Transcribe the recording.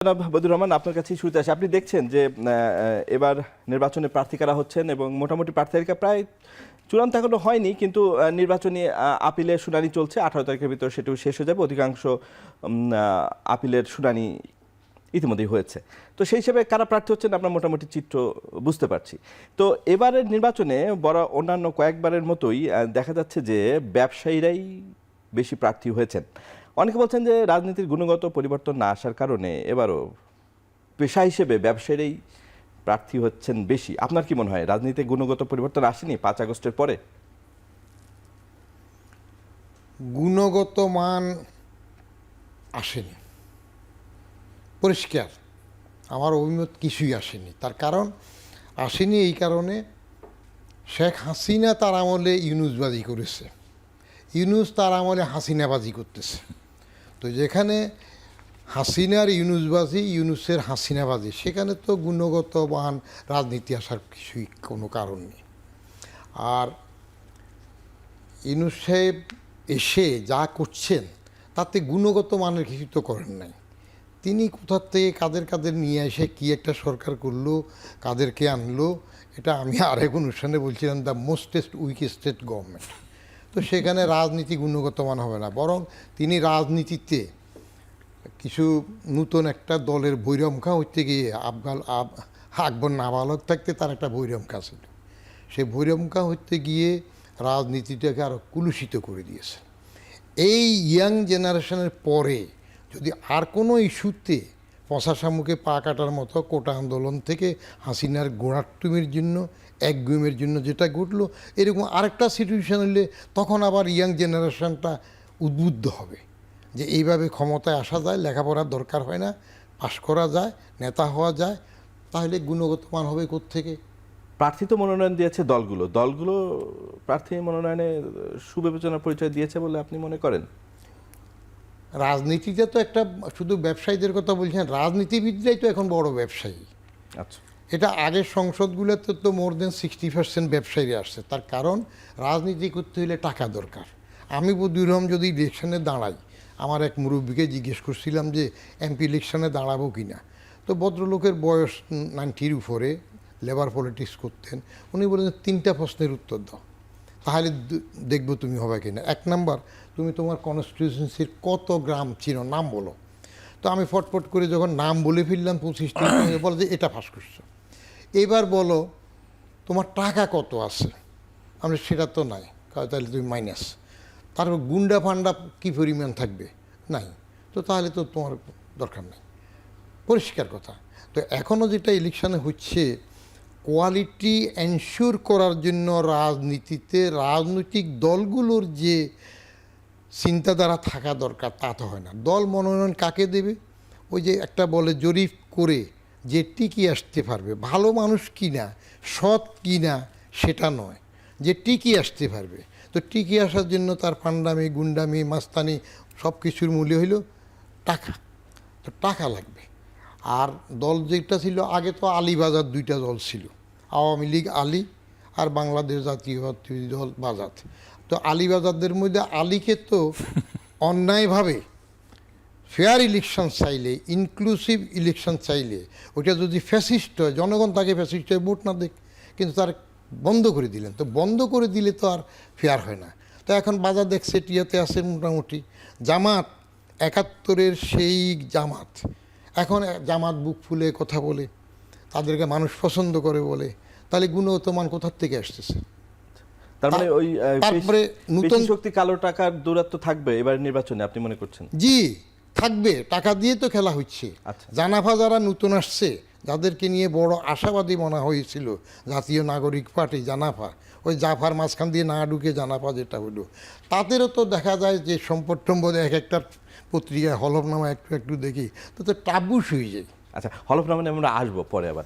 জনাব বদিউর রহমান, আপনার কাছেই শুরুতে আসে। আপনি দেখছেন যে এবার নির্বাচনে প্রার্থী কারা হচ্ছেন এবং মোটামুটি প্রার্থী তালিকা প্রায় চূড়ান্ত এখনো হয়নি, কিন্তু নির্বাচনী আপিলের শুনানি চলছে। 18 তারিখের ভিতর সেটিও শেষ হয়ে যাবে। অধিকাংশ আপিলের শুনানি ইতিমধ্যেই হয়েছে। তো সেই হিসেবে কারা প্রার্থী হচ্ছেন আমরা মোটামুটি চিত্র বুঝতে পারছি। তো এবারের নির্বাচনে বড় অন্যান্য কয়েকবারের মতোই দেখা যাচ্ছে যে ব্যবসায়ীরাই বেশি প্রার্থী হয়েছেন। অনেকে বলছেন যে রাজনীতির গুণগত পরিবর্তন না আসার কারণে এবারও পেশা হিসেবে ব্যবসায়ীরাই প্রার্থী হচ্ছেন বেশি। আপনার কি মনে হয় রাজনীতিতে গুণগত পরিবর্তন আসেনি 5 আগস্টের পরে? গুণগত মান আসেনি, পরিষ্কার আমার অভিমত কিছুই আসেনি। তার কারণ আসেনি এই কারণে, শেখ হাসিনা তার আমলে ইউনুসবাজি করেছে, ইউনুস তার আমলে হাসিনাবাজি করতেছে। তো যেখানে হাসিনার ইউনুসবাজি, ইউনুসের হাসিনাবাজি, সেখানে তো গুণগত মান রাজনীতি আসার কিছুই কোনো কারণ নেই। আর ইউনুস সাহেব এসে যা করছেন তাতে গুণগত মানের কিছু তো করেন নাই। তিনি কোথার থেকে কাদের নিয়ে এসে কি একটা সরকার করলো, কাদেরকে আনলো, এটা আমি আরেক অনুষ্ঠানে বলছিলাম দ্য মোস্টেস্ট উইকেস্টেড গভর্নমেন্ট। তো সেখানে রাজনীতি গুণগত মান হবে না, বরং তিনি রাজনীতিতে কিছু নূতন একটা দলের বৈরমখা হইতে গিয়ে আকবর নাবালক থাকতে তার একটা বৈরমখা ছিল, সেই বৈরমখা হইতে গিয়ে রাজনীতিটাকে আরও কুলুষিত করে দিয়েছে। এই ইয়াং জেনারেশনের পরে যদি আর কোনো ইস্যুতে পশা শামুকে পা কাটার মতো কোটা আন্দোলন থেকে হাসিনার গোড়াট্টুমির জন্য, একগুমের জন্য যেটা ঘটলো, এরকম আরেকটা সিচুয়েশন হলে তখন আবার ইয়াং জেনারেশনটা উদ্বুদ্ধ হবে যে এইভাবে ক্ষমতায় আসা যায়, লেখাপড়ার দরকার হয় না, পাশ করা যায়, নেতা হওয়া যায়। তাহলে গুণগত মান হবে কোত্থেকে? প্রার্থী তো মনোনয়ন দিয়েছে দলগুলো প্রার্থী মনোনয়নে সুবিবেচনার পরিচয় দিয়েছে বলে আপনি মনে করেন? রাজনীতিতে তো একটা, শুধু ব্যবসায়ীদের কথা বলছেন, রাজনীতিবিদরাই তো এখন বড় ব্যবসায়ী। আচ্ছা, এটা আগের সংসদগুলোতে তো মোর দেন 60% ব্যবসায়ী আসছে। তার কারণ রাজনীতি করতে হলে টাকা দরকার। আমি বদিউর রহমান যদি ইলেকশনে দাঁড়াই, আমার এক মুরব্বীকে জিজ্ঞেস করছিলাম যে এমপি ইলেকশনে দাঁড়াবো কি না। তো ভদ্রলোকের বয়স 90-র উপরে, লেবার পলিটিক্স করতেন। উনি বলেন 3টা প্রশ্নের উত্তর দাও, তাহলে দেখবো তুমি হবে কিনা। 1 নাম্বার, তুমি তোমার কনস্টিটিউয়েন্সির কত গ্রাম চিনো, নাম বলো। তো আমি ফটফট করে যখন নাম বলে ফেললাম 25টি, বলো যে এটা ফাঁস করছো। এবার বলো তোমার টাকা কত আছে। আমি সেটা তো নাই, তাহলে তুমি মাইনাস। তারপর গুন্ডা ফান্ডা কী পরিমাণ থাকবে, নাই। তো তাহলে তো তোমার দরকার নেই, পরিষ্কার কথা। তো এখনও যেটা ইলেকশানে হচ্ছে, কোয়ালিটি এনশিওর করার জন্য রাজনীতিতে রাজনৈতিক দলগুলোর যে চিন্তাধারা থাকা দরকার তা তো হয় না। দল মনোনয়ন কাকে দেবে? ওই যে একটা বলে জরিপ করে যে টিকি আসতে পারবে, ভালো মানুষ কি না, সৎ কি না সেটা নয়, যে টিকি আসতে পারবে। তো টিকি আসার জন্য তার ফান্ডামি, গুন্ডামি, মাস্তানি সব কিছুর মূল্য হইল টাকা। তো টাকা লাগবে। আর দল যেটা ছিল আগে, তো আলীবাজার 2টা দল ছিল, আওয়ামী লীগ আলী আর বাংলাদেশ জাতীয়তাবাদী দল বাজাত। তো আলীবাজারদের মধ্যে আলীকে তো অন্যায়ভাবে ফেয়ার ইলেকশন চাইলে, ইনক্লুসিভ ইলেকশন চাইলে, ওইটা যদি ফ্যাসিস্ট হয়, জনগণ তাকে ফ্যাসিস্ট হয়ে ভোট না দেখ, কিন্তু তার বন্ধ করে দিলেন। তো বন্ধ করে দিলে তো আর ফেয়ার হয় না। তো এখন বাজার দেখছে টিয়াতে আছে মোটামুটি। জামাত 71-এর সেই জামাত, এখন জামাত বুক ফুলে কথা বলে, তাদেরকে মানুষ পছন্দ করে বলে, তাহলে গুণগত মান কোথার থেকে আসতেছে? তার মানে ওই তারপরে নতুন শক্তি, কালো টাকার দূরত্ব থাকবে এবার নির্বাচনে আপনি মনে করছেন? জি, থাকবে। টাকা দিয়ে তো খেলা হচ্ছে। আচ্ছা, জানাফা যারা নতুন আসছে, যাদেরকে নিয়ে বড় আশাবাদী মনে হয়েছিল জাতীয় নাগরিক পার্টি, জানাফা, ওই জাফার মাঝখান দিয়ে না ঢুকে জানাফা যেটা হলো, তাদেরও তো দেখা যায় যে সম্পদ টম্পদ এক একটা পত্রিকায় হলফনামা একটু একটু দেখি, তো টাবুস হয়ে যায়। আচ্ছা, হলফনামা আমরা আসবো পরে আবার।